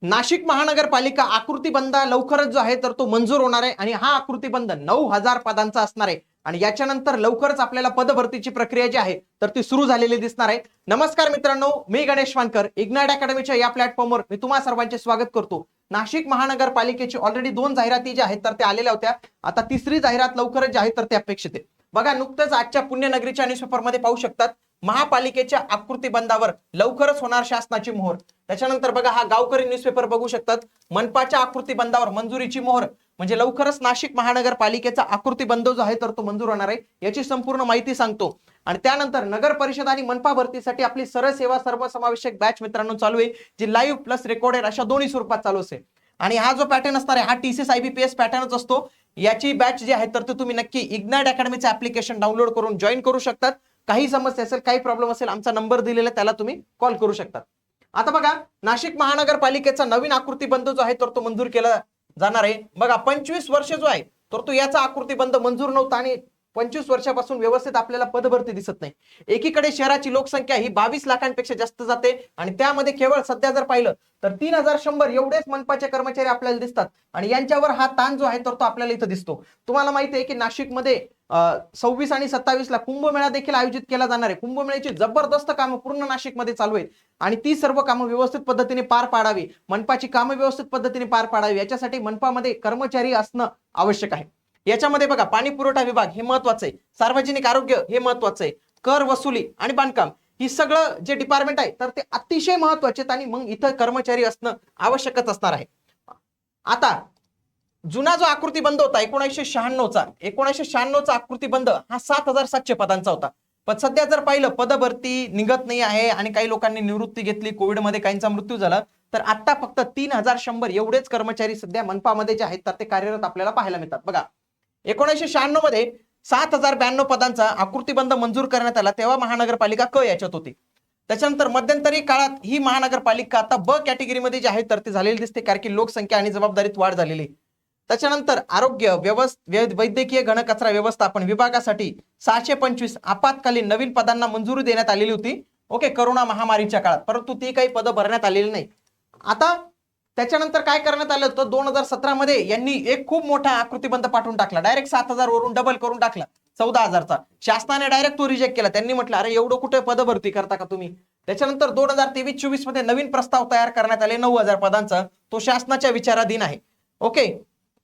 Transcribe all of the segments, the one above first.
नाशिक महानगरपालिका आकृतीबंध लवकरच जो आहे तर तो मंजूर होणार आहे आणि हा आकृतीबंध 9,000 पदांचा असणार आहे आणि याच्यानंतर लवकरच आपल्याला पदभरतीची प्रक्रिया जी आहे तर ती सुरू झालेली दिसणार आहे। नमस्कार मित्रांनो, मी गणेश वानकर इग्नाइट अकॅडमीच्या या प्लॅटफॉर्मवर मी तुम्हा सर्वांचे स्वागत करतो। नाशिक महानगरपालिकेची ऑलरेडी 2 जाहिराती ज्या आहेत तर त्या आलेल्या होत्या, आता तिसरी जाहिरात लवकरच जी आहे तर ते अपेक्षित आहे। बघा, नुकतंच आजच्या पुण्यनगरीच्या न्यूजपेपरमध्ये पाहू शकतात, महापालिकेच्या आकृतीबंधावर लवकरच होणार शासनाची मोहर। त्याच्यानंतर बघा, हा गावकरी न्यूजपेपर बघू शकतात, मनपाच्या आकृतीबंधावर मंजुरीची मोहर, म्हणजे लवकरच नाशिक महानगरपालिकेचा आकृतीबंध जो आहे तर तो मंजूर होणार आहे, याची संपूर्ण माहिती सांगतो। आणि त्यानंतर नगर परिषद आणि मनपा भरतीसाठी आपली सरळ सेवा सर्वसमावेशक बॅच मित्रांनो चालू आहे, जी लाईव्ह प्लस रेकॉर्डेड अशा दोन्ही स्वरूपात चालू असेल। आणि हा जो पॅटर्न असणार आहे हा TCS IBPS पॅटर्नच असतो। याची बॅच जी आहे तर ते तुम्ही नक्की इग्नाइट अकॅडमीचे ऍप्लिकेशन डाउनलोड करून जॉईन करू शकतात। काही समस्या असेल, काही प्रॉब्लेम असेल, आमचा नंबर दिलेला त्याला तुम्ही कॉल करू शकता। आता बघा, नाशिक महानगरपालिकेचा नवीन आकृतीबंध जो आहे तर तो मंजूर केला जाणार आहे। बघा, 25 वर्ष जो आहे तर तो याचा आकृतीबंध मंजूर नव्हता आणि 25 वर्षापासून व्यवस्थित आपल्याला पदभरती दिसत नाही। एकीकडे शहराची लोकसंख्या ही 22 लाखांपेक्षा जास्त जाते आणि त्यामध्ये केवळ सध्या जर पाहिलं तर 3100 एवढेच मनपाचे कर्मचारी आपल्याला दिसतात आणि यांच्यावर हा ताण जो आहे तर तो आपल्याला इथं दिसतो। तुम्हाला माहिती आहे की नाशिकमध्ये 26 आणि 27 ला कुंभमेळा देखील आयोजित केला जाणार आहे। कुंभमेळ्याची जबरदस्त कामं पूर्ण नाशिकमध्ये चालू आहेत आणि ती सर्व कामं व्यवस्थित पद्धतीने पार पाडावी, मनपाची कामं व्यवस्थित पद्धतीने पार पाडावी, याच्यासाठी मनपामध्ये कर्मचारी असणं आवश्यक आहे। याच्यामध्ये बघा, पाणी पुरवठा विभाग हे महत्वाचं आहे, सार्वजनिक आरोग्य हे महत्वाचं आहे, कर वसुली आणि बांधकाम ही सगळं जे डिपार्टमेंट आहे तर ते अतिशय महत्वाचे आणि मग इथं कर्मचारी असणं आवश्यकच असणार आहे। आता जुना जो आकृतीबंध होता 1996चा आकृतीबंध हा 7,700 पदांचा होता। पण सध्या जर पाहिलं पदभरती निघत नाही आहे आणि काही लोकांनी निवृत्ती घेतली, कोविडमध्ये काहींचा मृत्यू झाला, तर आता फक्त 3100 एवढेच कर्मचारी सध्या मनपामध्ये जे आहेत तर ते कार्यरत आपल्याला पाहायला मिळतात। बघा, 1996 मध्ये 7,092 पदांचा आकृतीबंध मंजूर करण्यात आला, तेव्हा महानगरपालिका क याच्यात होती। त्याच्यानंतर मध्यंतरी काळात ही महानगरपालिका आता ब कॅटेगरीमध्ये जी आहे तर ती झालेली दिसते, कारण की लोकसंख्या आणि जबाबदारीत वाढ झालेली। त्याच्यानंतर आरोग्य वैद्यकीय घनकचरा व्यवस्थापन विभागासाठी 625 आपत्कालीन नवीन पदांना मंजुरी देण्यात आलेली होती, ओके, करोना महामारीच्या काळात, परंतु ती काही पदं भरण्यात आलेली नाही। आता त्याच्यानंतर काय करण्यात आलं होतं, 2017 मध्ये यांनी एक खूप मोठा आकृतीबंध पाठवून टाकला, डायरेक्ट 7,000 वरून डबल करून टाकला 14,000चा। शासनाने डायरेक्ट तो रिजेक्ट केला, त्यांनी म्हटलं अरे एवढं कुठे पदभरती करता का तुम्ही। त्याच्यानंतर 2023-24 मध्ये नवीन प्रस्ताव तयार करण्यात आले 9,000 पदांचा, तो शासनाच्या विचाराधीन आहे, ओके।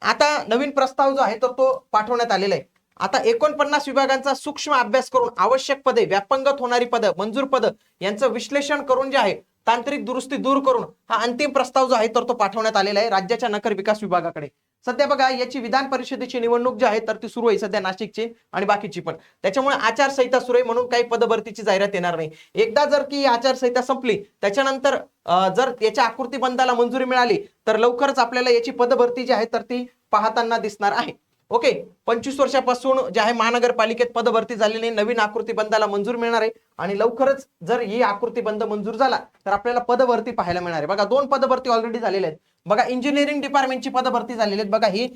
आता नवीन प्रस्ताव जो आहे तर तो पाठवण्यात आलेला आहे। आता 49 विभागांचा सूक्ष्म अभ्यास करून आवश्यक पदे, व्यापंगत होणारी पदं, मंजूर पदं यांचं विश्लेषण करून जे आहे तांत्रिक दुरुस्ती दूर करून हा अंतिम प्रस्ताव जो आहे तर तो पाठवण्यात आलेला आहे राज्याच्या नगर विकास विभागाकडे। सध्या बघा, याची विधान परिषदेची निवडणूक जी आहे तर ती सुरू आहे सध्या नाशिकची आणि बाकीची पण, त्याच्यामुळे आचारसंहिता सुरू आहे म्हणून काही पदभरतीची जाहिरात येणार नाही। एकदा जर की आचारसंहिता संपली त्याच्यानंतर जर याच्या आकृतीबंधाला मंजुरी मिळाली तर लवकरच आपल्याला याची पदभरती जी आहे तर ती पाहताना दिसणार आहे, ओके। 25 वर्षापासून जे आहे महानगरपालिकेत पदभरती झालेली, नवीन आकृतीबंधाला मंजूर मिळणार आहे आणि लवकरच जर ही आकृतीबंध मंजूर झाला तर आपल्याला पदभरती पाहायला मिळणार आहे। बघा, 2 पदभरती ऑलरेडी झालेल्या आहेत। बघा, इंजिनिअरिंग डिपार्टमेंटची पदभरती झालेली आहेत। बघा, ही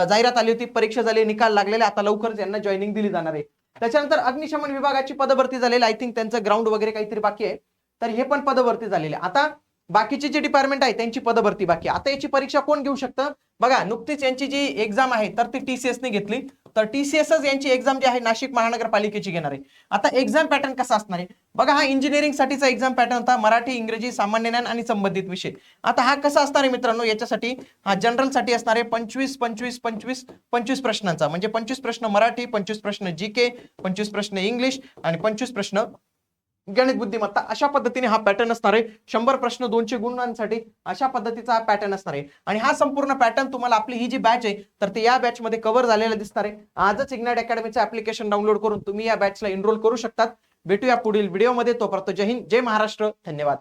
जाहिरात आली होती, परीक्षा झाली, निकाल लागलेले, आता लवकरच यांना जॉईनिंग दिली जाणार आहे। त्याच्यानंतर अग्निशमन विभागाची पदभरती झालेली, आय थिंक त्यांचं ग्राउंड वगैरे काहीतरी बाकी आहे, तर हे पण पदभरती झालेले। आता बाकीचे जे डिपार्टमेंट आहे त्यांची पदभरती बाकी। आता याची परीक्षा कोण घेऊ शकतं, बघा, नुकतीच यांची जी एक्झाम आहे तर ती TCS ने घेतली, तर TCSच यांची एक्झाम जी आहे नाशिक महानगरपालिकेची घेणार आहे। आता एक्झाम पॅटर्न कसा असणार आहे, बघा, हा इंजिनिअरिंग साठीचा एक्झाम पॅटर्न होता, मराठी, इंग्रजी, सामान्य ज्ञान आणि संबंधित विषय। आता हा कसा असणार आहे मित्रांनो, याच्यासाठी हा जनरल साठी असणार आहे 25 प्रश्नांचा, म्हणजे 25 प्रश्न मराठी, 25 प्रश्न GK, 25 प्रश्न इंग्लिश आणि 25 प्रश्न गणित बुद्धिमत्ता, अशा पद्धतीने हा पॅटर्न असणार आहे। 100 प्रश्न 200 गुणांसाठी अशा पद्धतीचा हा पॅटर्न असणार आहे आणि हा संपूर्ण पॅटर्न तुम्हाला आपली ही जी बॅच आहे तर ते या बॅच मध्ये कव्हर झालेला दिसणार आहे। आजच इग्नाइट अकॅडमीचं ऍप्लिकेशन डाउनलोड करून तुम्ही या बॅचला एनरोल करू शकतात। भेटूया पुढील व्हिडिओमध्ये, तोपर्यंत जय हिंद, जय महाराष्ट्र, धन्यवाद।